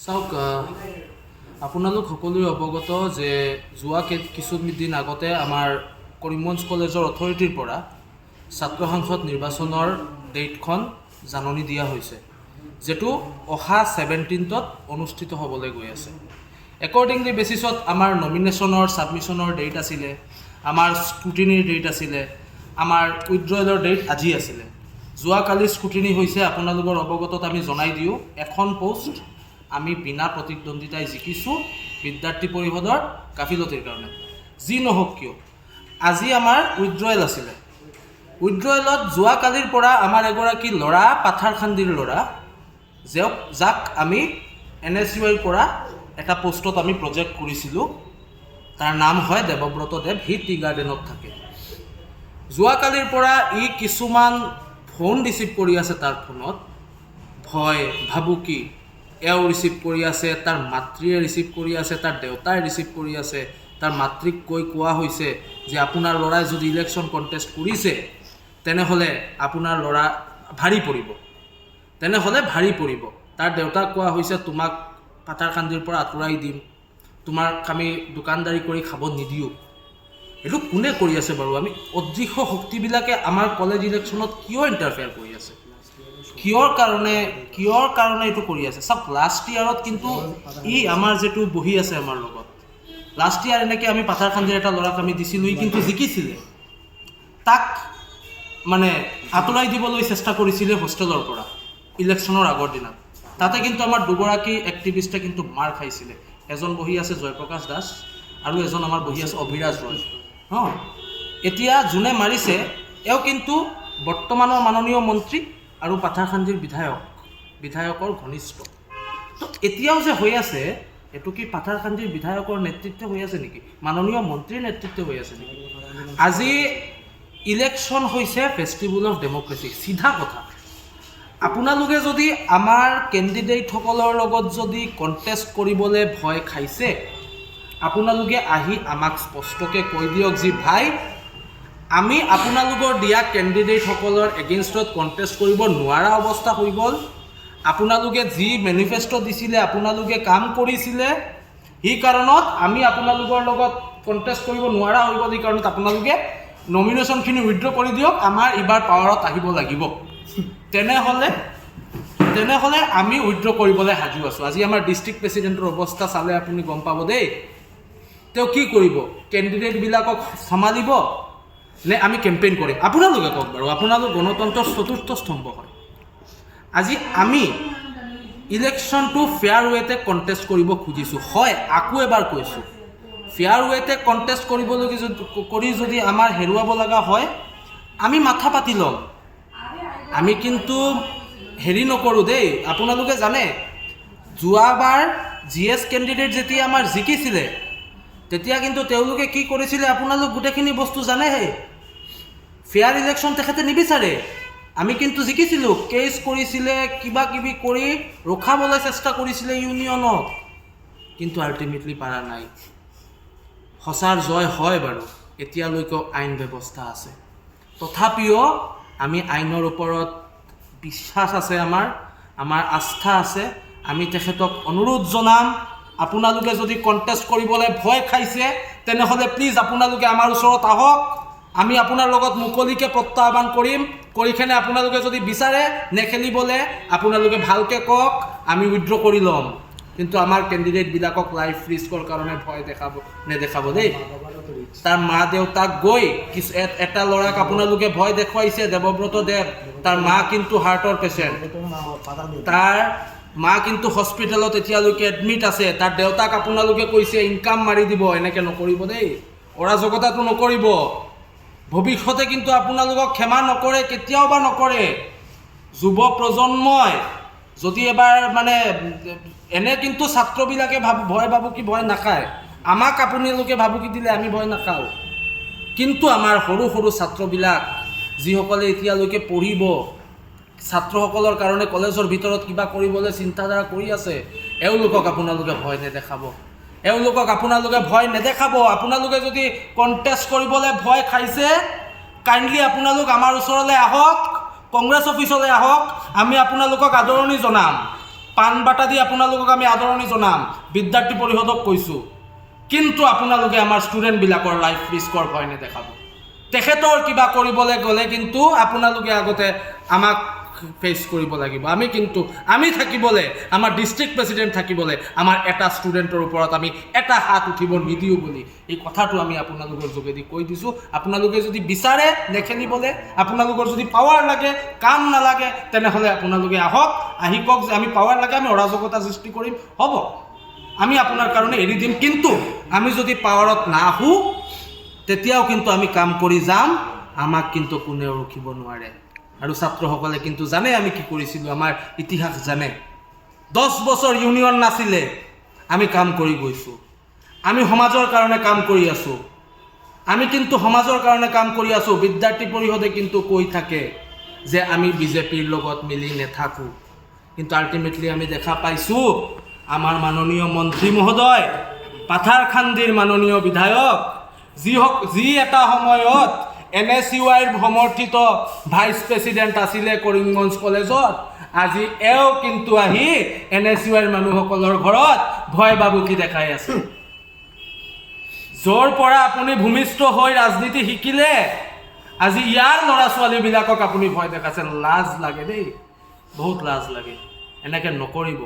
চাওক আপোনালোক সকলোৱে অৱগত যে যোৱা কিছুদিন আগতে আমাৰ কৰিমগঞ্জ কলেজৰ অথৰিটিৰ পৰা ছাত্ৰ সংসদ নিৰ্বাচনৰ ডেটখন জাননী দিয়া হৈছে, যিটো অহা 17ত অনুষ্ঠিত হ'বলৈ গৈ আছে। একৰ্ডিংলি বেচিছত আমাৰ নমিনেশ্যনৰ ছাবমিশ্যনৰ ডেট আছিলে, আমাৰ স্ক্ৰুটিনিৰ ডেট আছিলে, আমাৰ উইথড্ৰয়েলৰ ডেট আজি আছিলে। যোৱাকালি স্ক্ৰুটিনি হৈছে, আপোনালোকৰ অৱগতত আমি জনাই দিওঁ, এখন পোষ্ট আমি বিনা প্ৰতিদ্বন্দ্বিতাই জিকিছোঁ বিদ্যাৰ্থী পৰিষদৰ গাফিলতিৰ কাৰণে। যি নহওক কিয়, আজি আমাৰ উইথড্ৰয়েল আছিলে। উইথড্ৰয়েলত যোৱাকালিৰ পৰা আমাৰ এগৰাকী ল'ৰা, পাথাৰখান্দিৰ ল'ৰা, যাক আমি NSUIৰ পৰা এটা পোষ্টত আমি প্ৰজেক্ট কৰিছিলোঁ, তাৰ নাম হয় দেৱব্ৰত দেৱ। সি টি গাৰ্ডেনত থাকে। যোৱাকালিৰ পৰা ই কিছুমান ফোন ৰিচিভ কৰি আছে, তাৰ ফোনত ভয় ভাবুকি এওঁ ৰিচিভ কৰি আছে, তাৰ মাতৃয়ে ৰিচিভ কৰি আছে, তাৰ দেউতাই ৰিচিভ কৰি আছে। তাৰ মাতৃক কোৱা হৈছে যে আপোনাৰ ল'ৰাই যদি ইলেকশ্যন কণ্টেষ্ট কৰিছে তেনেহ'লে আপোনাৰ ল'ৰা ভাৰী পৰিব। তাৰ দেউতাক কোৱা হৈছে তোমাক পাথাৰখান্দিৰ পৰা আঁতৰাই দিম, তোমাক আমি দোকানদাৰী কৰি খাব নিদিওঁ। এইটো কোনে কৰি আছে বাৰু? আমি অদৃশ্য শক্তিবিলাকে আমাৰ কলেজ ইলেকশ্যনত কিয় ইণ্টাৰফেয়াৰ কৰি আছে? কিয়ৰ কাৰণে এইটো কৰি আছে? চাওক, লাষ্ট ইয়াৰত কিন্তু আমাৰ যিটো বহি আছে আমাৰ লগত, লাষ্ট ইয়াৰ এনেকৈ আমি পাথাৰখান্দিৰ এটা ল'ৰাক আমি দিছিলোঁ, ই কিন্তু জিকিছিলে। তাক মানে আঁতৰাই দিবলৈ চেষ্টা কৰিছিলে হোষ্টেলৰ পৰা ইলেকশ্যনৰ আগৰ দিনা। তাতে কিন্তু আমাৰ দুগৰাকী এক্টিভিষ্টে কিন্তু মাৰ খাইছিলে। এজন বহি আছে জয়প্ৰকাশ দাস আৰু এজন আমাৰ বহি আছে অভিৰাজ ৰয়। এতিয়া যোনে মাৰিছে এওঁ কিন্তু বৰ্তমানৰ মাননীয় মন্ত্ৰী আৰু পাথাৰখান্দিৰ বিধায়কৰ ঘনিষ্ঠ। তো এতিয়াও যে হৈ আছে, এইটো কি পাথাৰখান্দিৰ বিধায়কৰ নেতৃত্বে হৈ আছে নেকি? মাননীয় মন্ত্ৰীৰ নেতৃত্বে হৈ আছে নেকি? আজি ইলেকশ্যন হৈছে ফেষ্টিভেল অফ ডেম'ক্ৰেচি। চিধা কথা, আপোনালোকে যদি আমাৰ কেণ্ডিডেটসকলৰ লগত যদি কণ্টেষ্ট কৰিবলৈ ভয় খাইছে, আপোনালোকে আহি আমাক স্পষ্টকৈ কৈ দিয়ক যে ভাই, আমি আপোনালোকৰ দিয়া কেণ্ডিডেটসকলৰ এগেইনষ্টত কণ্টেষ্ট কৰিব নোৱাৰা অৱস্থা হৈ গ'ল। আপোনালোকে যি মেনিফেষ্টো দিছিলে, আপোনালোকে কাম কৰিছিলে, সেই কাৰণত আমি আপোনালোকৰ লগত কণ্টেষ্ট কৰিব নোৱাৰা হৈ গ'ল। সেই কাৰণত আপোনালোকে নমিনেশ্যনখিনি উইথড্ৰ কৰি দিয়ক, আমাৰ এইবাৰ পাৱাৰত আহিব লাগিব। তেনেহ'লে আমি উইথড্ৰ কৰিবলৈ সাজু আছোঁ। আজি আমাৰ ডিষ্ট্ৰিক্ট প্ৰেচিডেণ্টৰ অৱস্থা চালে আপুনি গম পাব দেই। তেওঁ কি কৰিব? কেণ্ডিডেটবিলাকক চম্ভালিব নে আমি কেম্পেইন কৰিম? আপোনালোকে কওক বাৰু, আপোনালোক গণতন্ত্ৰৰ চতুৰ্থ স্তম্ভ হয়। আজি আমি ইলেকশ্যনটো ফেয়াৰ ৱেতে কণ্টেষ্ট কৰিব খুজিছোঁ। হয়, আকৌ এবাৰ কৈছোঁ, ফেয়াৰ ৱেতে কণ্টেষ্ট কৰি যদি আমাৰ হেৰুৱাব লগা হয়, আমি মাথা পাতি ল'ম। আমি কিন্তু হেৰি নকৰোঁ দেই। আপোনালোকে জানে, যোৱাবাৰ GS কেণ্ডিডেট যেতিয়া আমাৰ জিকিছিলে, তেতিয়া কিন্তু তেওঁলোকে কি কৰিছিলে আপোনালোক গোটেইখিনি বস্তু জানেহে। ফেয়াৰ ইলেকশ্যন তেখেতে নিবিচাৰে। আমি কিন্তু জিকিছিলোঁ, কেছ কৰিছিলে, কিবা কিবি কৰি ৰখাবলৈ চেষ্টা কৰিছিলে ইউনিয়নক, কিন্তু আল্টিমেটলি পাৰা নাই। সঁচাৰ জয় হয় বাৰু, এতিয়ালৈকেও আইন ব্যৱস্থা আছে। তথাপিও আমি আইনৰ ওপৰত বিশ্বাস আছে, আমাৰ আস্থা আছে। আমি তেখেতক অনুৰোধ জনাম, আপোনালোকে যদি কণ্টেষ্ট কৰিবলৈ ভয় খাইছে তেনেহ'লে প্লিজ আপোনালোকে আমাৰ ওচৰত আহক। আমি আপোনাৰ লগত মুকলিকৈ প্ৰত্যাহ্বান কৰিম। কৰিকেনে আপোনালোকে যদি বিচাৰে নেখেলিবলৈ, আপোনালোকে ভালকৈ কওক, আমি উইথড্ৰ কৰি ল'ম। কিন্তু আমাৰ কেণ্ডিডেটবিলাকক লাইফ ৰিস্কৰ কাৰণে ভয় নেদেখাব দেই। তাৰ মা দেউতাক গৈ এটা ল'ৰাক আপোনালোকে ভয় দেখুৱাইছে, দেৱব্ৰত দেৱ। তাৰ মা কিন্তু হাৰ্টৰ পেচেণ্ট, তাৰ মা কিন্তু হস্পিটেলত এতিয়ালৈকে এডমিট আছে। তাৰ দেউতাক আপোনালোকে কৈছে ইনকাম মাৰি দিব। এনেকৈ নকৰিব দেই, অৰাজকতাটো নকৰিব। ভৱিষ্যতে কিন্তু আপোনালোকক ক্ষমা নকৰে, কেতিয়াওবা নকৰে। যুৱ প্ৰজন্মই যদি এবাৰ এনে কিন্তু ছাত্ৰবিলাকে ভয় নাখায়। আমাক আপোনালোকে ভাবুকি দিলে আমি ভয় নাখাওঁ, কিন্তু আমাৰ সৰু সৰু ছাত্ৰবিলাক যিসকলে এতিয়ালৈকে পঢ়িব, ছাত্ৰসকলৰ কাৰণে কলেজৰ ভিতৰত কিবা কৰিবলৈ চিন্তাধাৰা কৰি আছে, এওঁলোকক আপোনালোকে ভয় নেদেখাব। আপোনালোকে যদি কণ্টেষ্ট কৰিবলৈ ভয় খাইছে, কাইণ্ডলি আপোনালোক আমাৰ ওচৰলৈ আহক, কংগ্ৰেছ অফিচলৈ আহক। আমি আপোনালোকক আদৰণি জনাম। পাণ বাটা দি আপোনালোকক আমি আদৰণি জনাম, বিদ্যাৰ্থী পৰিষদক কৈছোঁ। কিন্তু আপোনালোকে আমাৰ ষ্টুডেণ্টবিলাকৰ লাইফ ৰিস্কৰ ভয় নেদেখাব। তেখেতৰ কিবা কৰিবলৈ গ'লে কিন্তু আপোনালোকে আগতে আমাক ফেচ কৰিব লাগিব। আমি থাকিবলৈ, আমাৰ ডিষ্ট্ৰিক্ট প্ৰেচিডেণ্ট থাকিবলৈ, আমাৰ এটা ষ্টুডেণ্টৰ ওপৰত আমি এটা হাত উঠিব নিদিওঁ বুলি এই কথাটো আমি আপোনালোকৰ যোগেদি কৈ দিছোঁ। আপোনালোকে যদি বিচাৰে নেখেলিবলৈ, আপোনালোকৰ যদি পাৱাৰ লাগে, কাম নালাগে, তেনেহ'লে আপোনালোকে আহি কওক যে আমি পাৱাৰ লাগে, আমি অৰাজকতা সৃষ্টি কৰিম, হ'ব, আমি আপোনাৰ কাৰণে এৰি দিম। কিন্তু আমি যদি পাৱাৰত নাহোঁ তেতিয়াও কিন্তু আমি কাম কৰি যাম, আমাক কিন্তু কোনেও ৰখিব নোৱাৰে। আৰু ছাত্ৰসকলে কিন্তু জানে আমি কি কৰিছিলোঁ, আমাৰ ইতিহাস জানে। 10 বছৰ ইউনিয়ন নাছিলে, আমি কাম কৰি গৈছোঁ। আমি সমাজৰ কাৰণে কাম কৰি আছোঁ, সমাজৰ কাৰণে কাম কৰি আছোঁ। বিদ্যাৰ্থী পৰিষদে কিন্তু কৈ থাকে যে আমি বিজেপিৰ লগত মিলি নেথাকোঁ, কিন্তু আল্টিমেটলি আমি দেখা পাইছোঁ আমাৰ মাননীয় মন্ত্ৰী মহোদয়, পাথাৰকান্দিৰ মাননীয় বিধায়ক, যি এটা সময়ত NSUIৰ সমৰ্থিত ভাইচ প্ৰেচিডেণ্ট আছিলে কৰিমগঞ্জ কলেজত, আজি এওঁ কিন্তু আহি NSUIৰ মানুহসকলৰ ঘৰত ভয় বাবুকি দেখাই আছে। য'ৰ পৰা আপুনি ভূমিষ্ঠ হৈ ৰাজনীতি শিকিলে, আজি ইয়াৰ ল'ৰা ছোৱালীবিলাকক আপুনি ভয় দেখাইছে। লাজ লাগে দেই, বহুত লাজ লাগে, এনেকৈ নকৰিব।